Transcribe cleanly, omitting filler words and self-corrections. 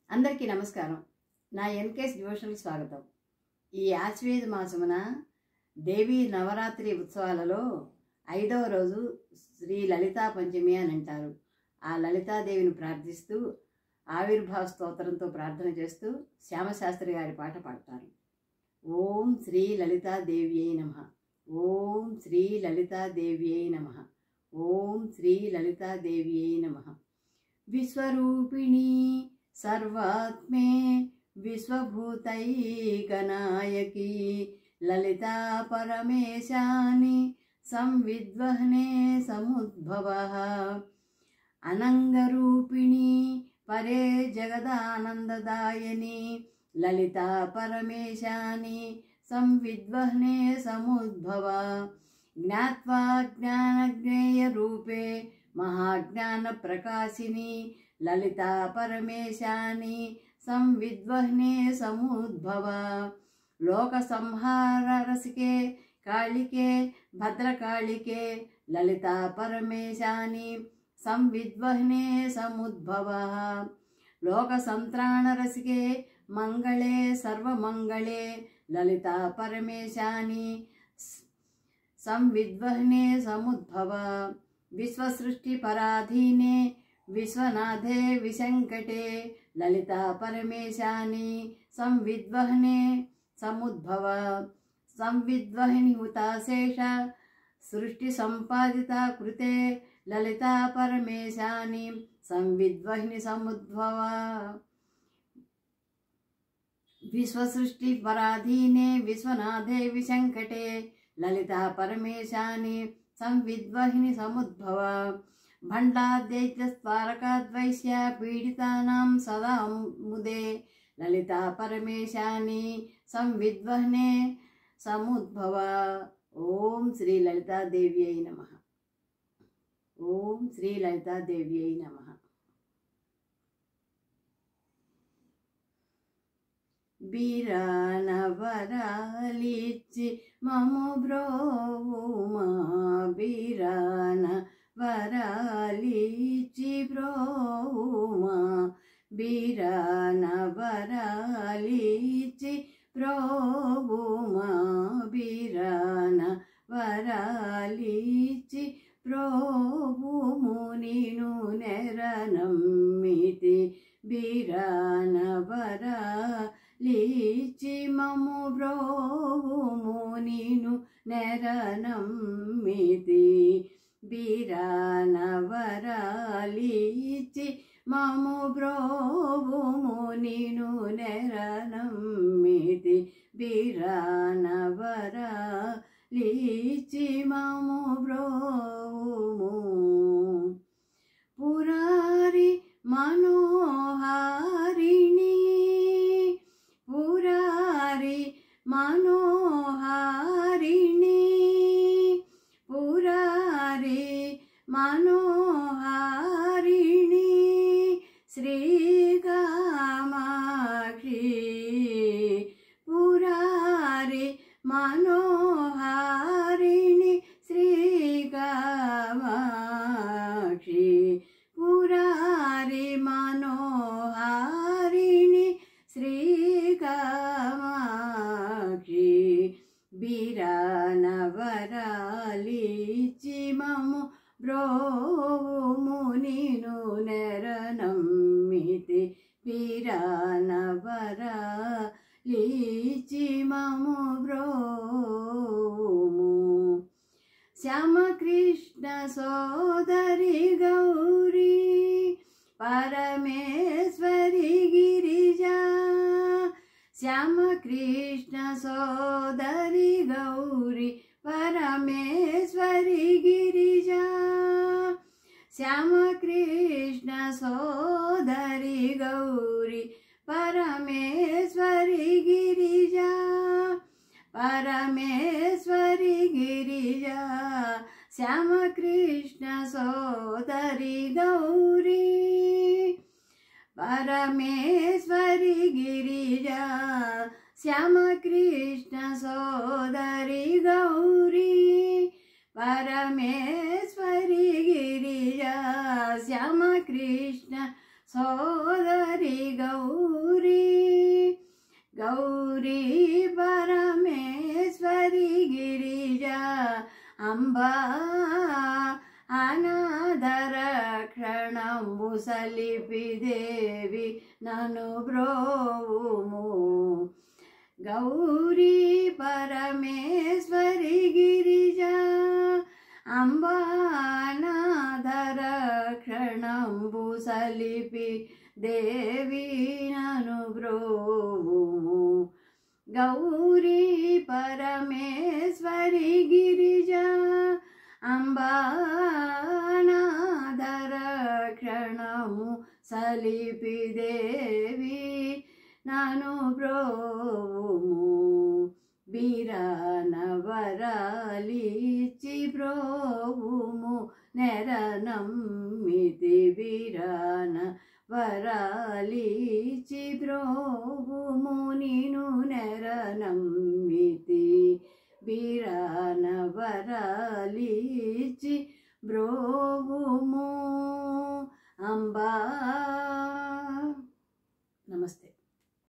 అందరికీ నమస్కారం. నా ఎన్కేఎస్ డివోషనల్ స్వాగతం. ఈ ఆశ్వేజ మాసమున దేవీ నవరాత్రి ఉత్సవాలలో 5వ రోజు శ్రీ లలితా పంచమి అని అంటారు. ఆ లలితాదేవిని ప్రార్థిస్తూ ఆవిర్భావ స్తోత్రంతో ప్రార్థన చేస్తూ శ్యామశాస్త్రి గారి పాట పాడతారు. ఓం శ్రీ లలితాదేవ్యై నమః. ఓం శ్రీ లలితాదేవ్యై నమః. ఓం శ్రీ లలితాదేవ్యై నమః. విశ్వరూపిణి सर्वात्मे विश्वभूतैकनायकी ललिता परमेशानि संविद्वहने समुद्भवः अनंगरूपिणी परे जगदानंददायिनी ललिता परमेशानि संविद्वहने समुद्भवा ज्ञात्वा ज्ञानज्ञेयरूपे महाज्ञानप्रकाशिनी ललिता परमेशानि संविद्वहने समुद्भवा लोक संहार रसिके कालिके भद्रकालिके ललिता परमेशानि संविद्वहने समुद्भवा लोक संत्राण रसिके मंगले सर्वमंगले ललिता परमेशानि संविद्वहने समुद्भवा विश्वसृष्टि पराधीने विश्वनाथे विशंकटे ललिता परमेशानि संविद्वहने समुद्भवा संविद्वहनि हुताशेष सृष्टि संपादिता कृते ललिता परमेशानि संविद्वहनि समुद्भवा विश्वसृष्टि पराधीने विश्वनाथे विशंकटे ललिता परमेशानि संविद्वहनि समुद्भवा भण्डाद्यैत्यस्वारकाद्वैश्य पीडितानां सदा मुदे ललिता परमेशानि संविद्वहने समुद्भवा ओम श्री ललितादेव्यै नमः. ओम श्री ललितादेव्यै नमः. बीरानवरालिच्చి ममु ब्रोवुमा बीरान वरालिच्చి ब्रोवुमा बीरान वरालिच्చి ब्रोवुमा बीरान वरालिच्చి ब्रोवुमु नीनु नेरनम्मिति बीरान वरालिच्చి ममु ब्रोवुमु नीनु नेरनम्मिति बीरान वरालिच्చి ममु ब्रोवुमु नीनु नेरनम्मिति बीरान वरालिच्చి ममु ब्रोवुमु पुरारी मनोहारिणी पुरारी मनोहारिणी पुरारी मनोहारिणी श्री कामाक्षी पुरारी मनोहारिणी श्री कामाक्षी पुरारी मनोहारिणी श्री कामाक्षी बीरान वरालिच्చి ममु ब्रोवुमु नीनु नेरनम्मिति बीरान वरालिच्చి ममु ब्रोवुमु श्यामकृष्ण सोदरी गौरी परमेश्वरी गिरिजा श्यामकृष्ण सोदरी गौरी परमेश्वरी गिरिजा श्यामकृष्ण सोदरी गौरी परमेश्वरी गिरिजा परमेश्वरी गिरिजा श्यामकृष्ण सोदरी गौरी परमेश्वरी गिरिजा श्यामकृष्ण सोदरी गौरी परमेश्वरी गिरिजा श्यामकृष्ण सोदरी गौरी అంబా అనాథరక్షణంబు సలిపి దేవి నను బ్రోవుము. గౌరీ పరమేశ్వరి గిరిజా అంబా అనాథరక్షణంబు సలిపి దేవి నను బ్రోవుము. గౌరీ పరమేశ్వరి గిరిజా అంబా అనాథరక్షణము సలిపి దేవి నను బ్రోవుము. వీరానవరాలిచి బ్రోవుము నెరనమ్మితి వీరాన వరాలిచి బ్రోవుము నిను నెరనమ్మితి. వీరాన వరాలిచి బ్రోవుము అంబా